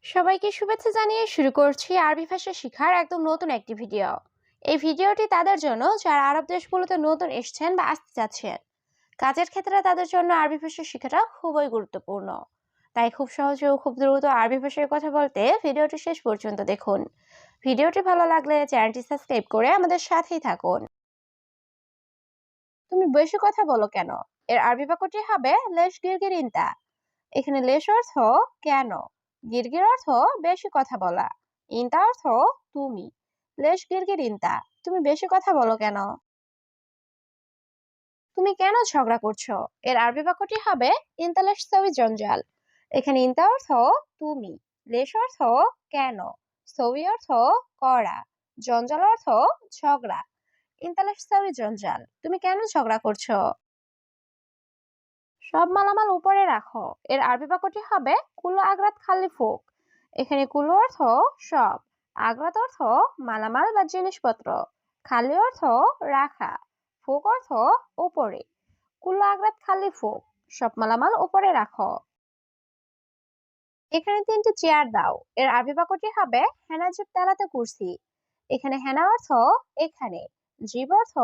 সবাইকে শুভেচ্ছা জানিয়ে শুরু করছি আরবি ভাষা শেখার একদম নতুন একটি ভিডিও। এই ভিডিওটি তাদের জন্য যারা আরব দেশগুলোতে নতুন এসেছেন বা আসতে যাচ্ছেন। কাজের ক্ষেত্রে তাদের জন্য আরবি ভাষা শেখাটা খুবই গুরুত্বপূর্ণ। তাই খুব সহজে ও খুব দ্রুত আরবি ভাষায় কথা বলতে ভিডিওটি শেষ পর্যন্ত দেখুন। ভিডিওটি ভালো লাগলে চ্যানেলটি সাবস্ক্রাইব করে আমাদের সাথেই থাকুন। তুমি বেশি কথা বলো কেন? এর আরবি বাক্যটি হবে লেশ গিরগির ইনতা। এখানে লেশ অর্থ কেন, গিরগির অর্থ বেশি কথা বলা, ইনতা অর্থ তুমি। লেশ গিরগির ইনতা, তুমি বেশি কথা বলো কেন? তুমি কেন ঝগড়া করছো? এর আরবি বাক্যটি হবে ইনতা লেশ সউই জঞ্জাল। এখানে ইনতা অর্থ তুমি, লেশ অর্থ কেন, সউই অর্থ করা, জঞ্জাল অর্থ ঝগড়া। ইনতা লেশ সউই জঞ্জাল, তুমি কেন ঝগড়া করছো? সব মালামাল উপরে রাখো। এর আরবি বাক্যটি হবে কুলো আগরাত খালি ফোক। এখানে কুলো অর্থ সব, আগরাত অর্থ মালামাল বা জিনিসপত্র, খালি অর্থ রাখা, ফোক অর্থ উপরে। কুলো আগরাত খালি ফোক, সব মালামাল উপরে রাখো। এখানে তিনটি চেয়ার দাও। এর আরবি বাক্যটি হবে হেনা জিব তেলাতে কুরসি। এখানে হেনা অর্থ এখানে, জিব অর্থ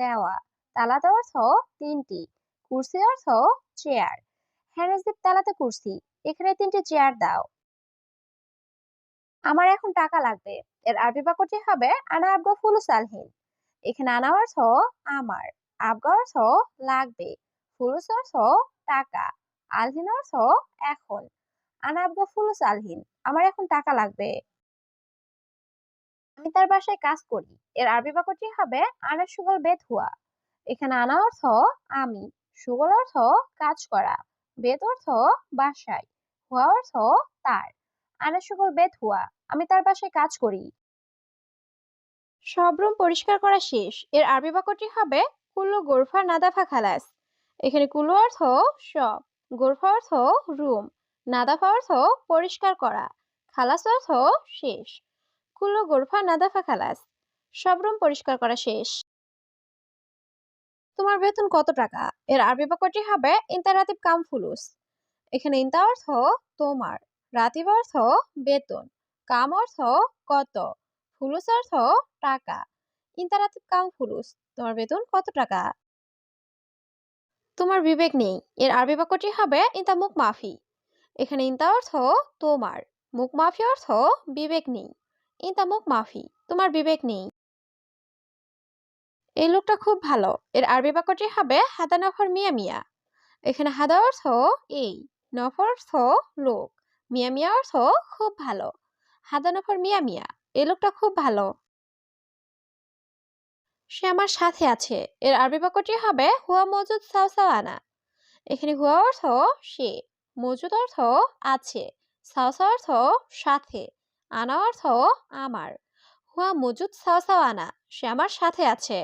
দেওয়া, তালাতে অর্থ তিনটি, কুরসি অর্থ চেয়ার। হেনা জিব তেলাতে কুরসি, এখানে তিনটি চেয়ার দাও। আমার এখন টাকা লাগবে। এর আরবি বাক্যটি হবে আনা আবগা ফুলুস আলহিন। এখানে আনা অর্থ আমার, আবগা অর্থ লাগবে, ফুলুস অর্থ টাকা, আলহিন অর্থ এখন। আনা আবগা ফুলুস আলহিন, আমার এখন টাকা লাগবে। আমি তার বাসায় কাজ করি। এর আরবি বাক্যটি হবে আনা সুগল বেত হুয়া। এখানে আনা অর্থ আমি, সুগল অর্থ কাজ করা, বেত অর্থ বাসায়, হুয়া অর্থ তার। আনা সুগল বেত হুয়া, আমি তার বাসায় কাজ করি। সব রুম পরিষ্কার করা শেষ। এর আরবি বাক্যটি হবে কুল্লু গোরফা নাদাফা খালাস। এখানে কুল্লু অর্থ সব, গোরফা অর্থ রুম, নাদাফা অর্থ পরিষ্কার করা, খালাস অর্থ শেষ। কুল্লু গোরফা নাদাফা খালাস, সব রুম পরিষ্কার করা শেষ। তোমার বেতন কত টাকা? এর আরবি বাক্যটি হবে ইনতা রাতিব কাম ফুলুস। এখানে ইনতা অর্থ তোমার, রাতিব অর্থ বেতন, কাম অর্থ কত, ফুলুস অর্থ টাকা। ইনতা রাতিব কাম ফুলুস, তোমার বেতন কত টাকা? তোমার বিবেক নেই। এর আরবি বাক্যটি হবে ইনতা মুখ মাফি। এখানে ইনতা অর্থ তোমার, মুখ মাফি অর্থ বিবেক নেই। ইনতা মুখ মাফি, তোমার বিবেক নেই। এই লোকটা খুব ভালো। এর আরবি বাক্যটি হবে হাদা নফর মিয়া মিয়া। এখানে হাদা অর্থ এই, নফর অর্থ লোক, মিয়া মিয়া অর্থ খুব ভালো। হাদা নফর মিয়া মিয়া, এই লোকটা খুব ভালো। সে আমার সাথে আছে। এর আরবি বাক্যটি হবে হুয়া মজুদ সাও সাও আনা। এখানে হুয়া অর্থ সে, মজুদ অর্থ আছে, সাও সাও অর্থ সাথে, আনা অর্থ আমার। হুয়া মজুদ সাও সাও আনা, সে আমার সাথে আছে।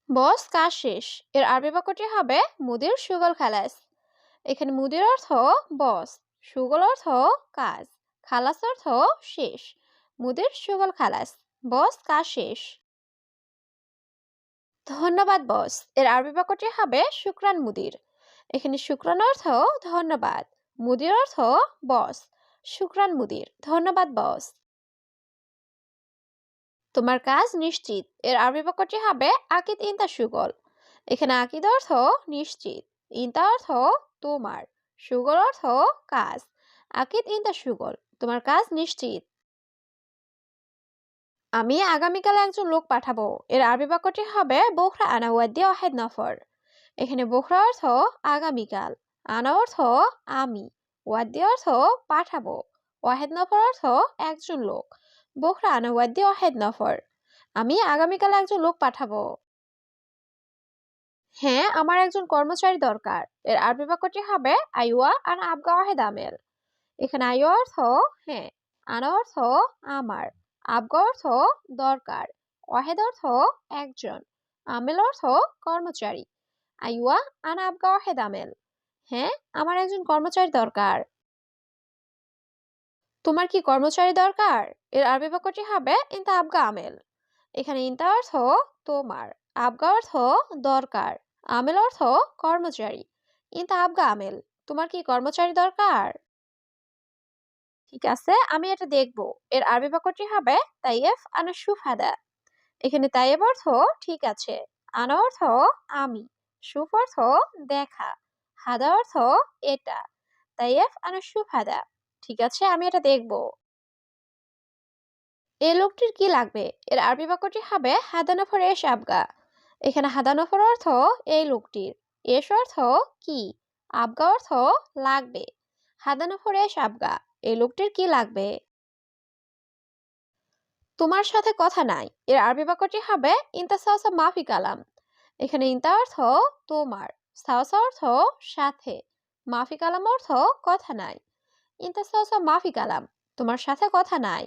বস কাজ শেষ। এর আরবি বাক্যটি হবে মুদির সুগল খালাস। এখানে মুদির অর্থ বস, সুগল অর্থ কাজ, খালাস অর্থ শেষ। মুদির সুগল খালাস, বস কাজ শেষ। ধন্যবাদ বস। এর আরবি বাক্যটি হবে শুক্রান মুদির। এখানে শুক্রান অর্থ ধন্যবাদ, মুদির অর্থ বস, শুক্রান মুদির, ধন্যবাদ বস। তোমার কাজ নিশ্চিত। এর আরবি বাক্যটি হবে আকিদ ইনতা সুগল। এখানে আকিদ অর্থ নিশ্চিত, ইনতা অর্থ তোমার, সুগল অর্থ কাজ। আকিদ ইনতা সুগল, তোমার কাজ নিশ্চিত। আমি আগামীকাল একজন লোক পাঠাবো। এর আরবি বাক্যটি হবে বোখরা আনা ওয়াদি ওয়াহেদ নফর। এখানে বোখরা অর্থ আগামীকাল, আনা অর্থ আমি, ওয়াদি অর্থ পাঠাবো, ওয়াহেদ নফর অর্থ একজন লোক। বোখরা আনা ওয়াদি ওয়াহেদ নফর, আমি আগামীকাল একজন লোক পাঠাবো। হ্যাঁ, আমার একজন কর্মচারী দরকার। এর আরবি বাক্যটি হবে আইওয়া আনা আবগা ওয়াহেদ আমেল। এখানে আইওয়া অর্থ হ্যাঁ, আনা অর্থ আমার, আবগা অর্থ দরকার, ওয়াহেদ অর্থ একজন, আমেল অর্থ কর্মচারী। আইওয়া আনা আবগা ওয়াহেদ আমেল, হ্যাঁ, আমার একজন কর্মচারী দরকার। তোমার কি কর্মচারী দরকার? এর আরবি বাক্যটি হবে ইনতা আবগা আমেল। এখানে ইনতা অর্থ তোমার, আবগা অর্থ দরকার, আমেল অর্থ কর্মচারী। ইনতা আবগা আমেল, তোমার কি কর্মচারী দরকার? ঠিক আছে, আমি এটা দেখব। এর আরবি বাক্যটি হবে তাইয়েফ আনা শুফাদা। এখানে তাইয়েব অর্থ ঠিক আছে, আনা অর্থ আমি, শুফ অর্থ দেখা, হাদা অর্থ এটা। তাইয়েফ আনা শুফাদা, ঠিক আছে, আমি এটা দেখব। এই লোকটির কি লাগবে? এর আরবি বাক্যটি হবে হাদানফর এশ আবগা। এখানে হাদানফর অর্থ এই লোকটির, এশ অর্থ কি, আবগা অর্থ লাগবে। হাদানফর এশ আবগা, এই লোকটির কি লাগবে? তোমার সাথে কথা নাই। এর আরবি বাক্যটি হবে ইনতা সাওসা মাফি কালাম। এখানে ইনতা অর্থ তোমার, সাওসা অর্থ সাথে, মাফি কালাম অর্থ কথা নাই। ইনতা সাওসা মাফি কালাম, তোমার সাথে কথা নাই।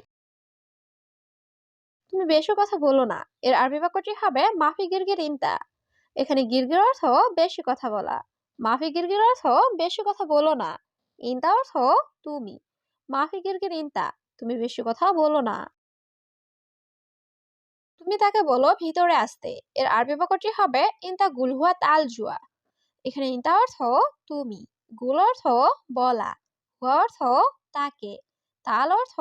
তুমি বেশি কথা বলো না। এর আরবি বাক্যটি হবে মাফি গিরগির ইনতা। এখানে গিরগির অর্থ বেশি কথা বলা, মাফি গিরগির অর্থ বেশি কথা বলো না, ইনতা অর্থ তুমি, মাফি গিরগির ইনতা, তুমি বেশি কথা বলো না। তুমি তাকে বলো ভিতরে আসতে। এর আরবি বাক্যটি হবে ইনতা গুলহুয়া তাল জুয়া। এখানে ইনতা অর্থ তুমি, গুল অর্থ বলা, হুয়া অর্থ তাকে, তাল অর্থ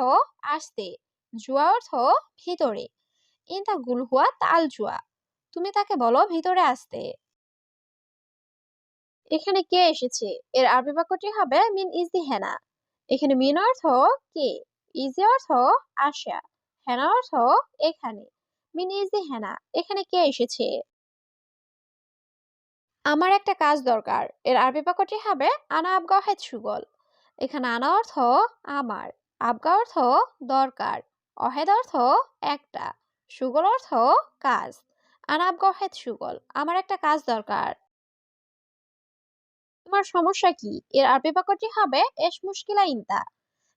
আসতে, জুয়া অর্থ ভিতরে। ইনতা গুলহুয়া তাল জুয়া, তুমি তাকে বলো ভিতরে আসতে। এখানে কে এসেছে? এর আরবি বাক্যটি হবে মিন ইজি হেনা। এখানে মিন অর্থ কে, ইজি অর্থ আসা, হেনা অর্থ এখানে। মিন ইজি হেনা, এখানে কে এসেছে? আমার একটা কাজ দরকার। এর আরবি বাক্যটি হবে আনা আবগা হেদ সুগল। এখানে আনা অর্থ আমার, আবগা অর্থ দরকার, অহেদ অর্থ একটা, সুগল অর্থ কাজ। আনা আবগা হেদ সুগল, আমার একটা কাজ দরকার। তোমার সমস্যা কি? এর আরবি বাক্যটি হবে এস মুশকিলা ইনতা।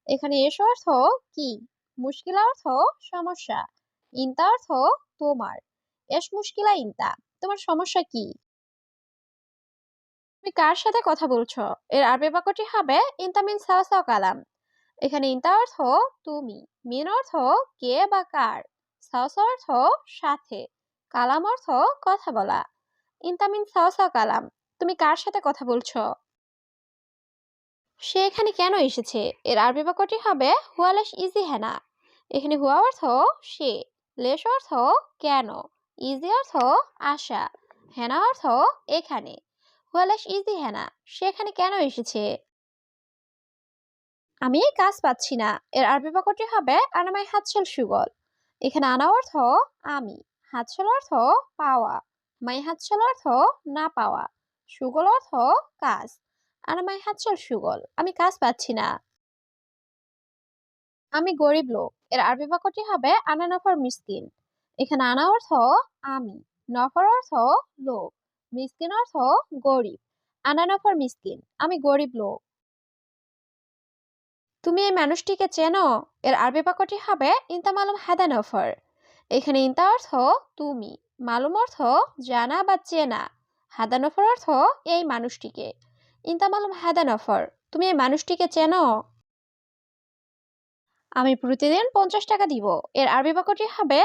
এখানে এস অর্থ কি, মুশকিলা অর্থ সমস্যা, ইনতা অর্থ তোমার। এস মুশকিলা ইনতা, তোমার সমস্যা কি? তুমি কার সাথে কথা বলছো? এর আরবি বাক্যটি হবে ইনতা মিন সাওয়া সাওয়া কালাম। এখানে ইনতা অর্থ তুমি, মিন অর্থ কে বা কার, সাওয়া সাওয়া অর্থ সাথে, কালাম অর্থ কথা বলা। ইনতা মিন সাওয়া সাওয়া কালাম, তুমি কার সাথে কথা বলছো? সে এখানে কেন এসেছে? এর আরবি বাক্যটি হবে হুয়ালেশ ইজি হেনা। এখানে হুয়া অর্থ সে, লেশ অর্থ কেন, ইজি অর্থ আশা, হেনা অর্থ এখানে। হুয়ালেশ ইজি হেনা, সে এখানে কেন এসেছে? আমি কাজ পাচ্ছি না। এর আরবি বাক্যটি হবে আনামাই হাতছল সুগল। এখানে আনা অর্থ আমি, হাতছল অর্থ পাওয়া, মাই হাতছল অর্থ না পাওয়া, সুগল অর্থ কাজ। আনামাই হাতছল সুগল, আমি কাজ পাচ্ছি না। আমি গরিব লোক। এর আরবি বাক্যটি হবে আনা নফর মিসকিন। এখানে আনা অর্থ আমি, নফর অর্থ লোক, মিসকিন অর্থ গরিব। আনা নফর মিসকিন, আমি গরিব লোক। তুমি এই মানুষটিকে চেনো? এর আরবি বাক্যটি হবে ইনতা মালুম হাদা নফর। এখানে ইনতা অর্থ তুমি, মালুম অর্থ জানা বা চেনা, হাদা নফর অর্থ এই মানুষটিকে। ইনতা মালুম হাদা নফর, তুমি এই মানুষটিকে চেনো? আমি প্রতিদিন 50 টাকা দিব। এর আরবি বাক্যটি হবে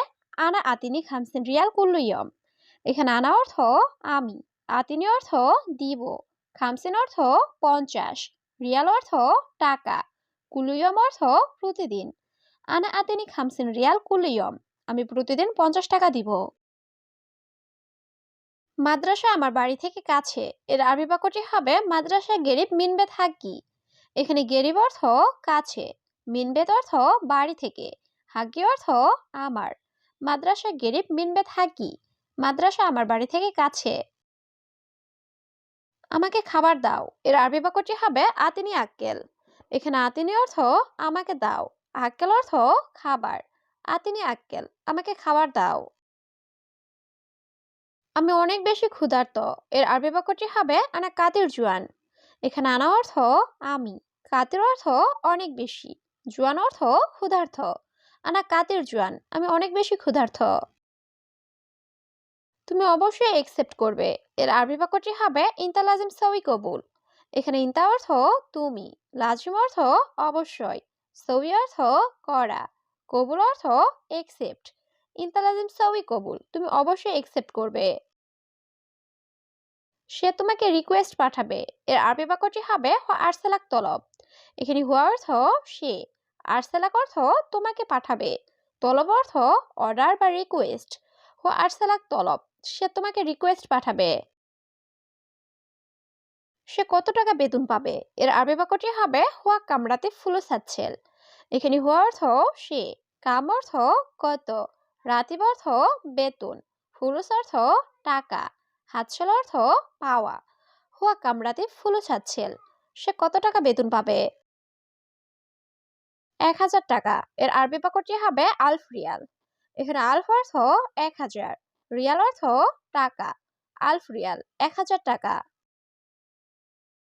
আনা আতিনি খামসিন রিয়াল কুল্লু ইয়ম। এখানে আনা অর্থ আমি, আতিনি অর্থ দিব, খামসিন অর্থ 50, রিয়াল অর্থ টাকা, কুল্লু ইয়ম অর্থ প্রতিদিন। আনা আতিনি খামসিন রিয়াল কুল্লু ইয়ম, আমি প্রতিদিন 50 টাকা দিব। মাদ্রাসা আমার বাড়ি থেকে কাছে। এর আরবি বাক্যটি হবে মাদ্রাসা গেরিব মিনবে থাকি। এখানে গেরিব অর্থ কাছে, মিনবেত অর্থ বাড়ি থেকে, হাগি অর্থ আমার। মাদ্রাসা গেরিব মিনবে থাকি, মাদ্রাসা আমার বাড়ি থেকে কাছে। আমাকে খাবার দাও। এর আরবি বাক্যটি হবে আতিনি আক্কেল। এখানে আতিনি অর্থ আমাকে দাও, আক্কেল অর্থ খাবার। আতিনি আক্কেল, আমাকে খাবার দাও। আমি অনেক বেশি ক্ষুধার্ত। এর আরবি বাক্যটি হবে আনা কাতির জুয়ান। এখানে আনা অর্থ আমি, কাতির অর্থ অনেক বেশি, জুয়ান অর্থ ক্ষুধার্ত। আনা কাতির জুয়ান, আমি অনেক বেশি ক্ষুধার্ত। তুমি অবশ্যই একসেপ্ট করবে। এর আরবি বাক্যটি হবে ইনতা লাজিম সউই কবুল। এখানে ইনতা অর্থ তুমি, লাজিম অর্থ অবশ্যই, সউই অর্থ করা, কবুল অর্থ একসেপ্ট। ইনতা লাজিম সউই কবুল, তুমি অবশ্যই একসেপ্ট করবে। সে তোমাকে রিকোয়েস্ট পাঠাবে। এর আরবি বাক্যটি হবে আরসালাক তলব। এখানে হুয়া অর্থ সে, আরসালাক অর্থ তোমাকে পাঠাবে। তলব অর্থ অর্ডার বা রিকোয়েস্ট। হুয়া আরসালাক তলব, সে তোমাকে রিকোয়েস্ট পাঠাবে। সে কত টাকা বেতন পাবে? এর আরবি বাক্যটি হবে হুয়া কামরাতে ফুলুস হাচ্ছেল। এখানে হুয়া অর্থ সে, কাম অর্থ কত, রাতিব অর্থ বেতন, ফুলুস অর্থ টাকা, হাচ্ছেল অর্থ পাওয়া। হুয়া কামরাতে ফুলুস হাচ্ছেল, সে কত টাকা বেতন পাবে? ১,০০০ টাকা। এর আরবি বাক্যটি হবে আলফ রিয়াল। এখানে আলফ অর্থ ১,০০০, রিয়াল অর্থ টাকা। আলফ রিয়াল ১,০০০ টাকা।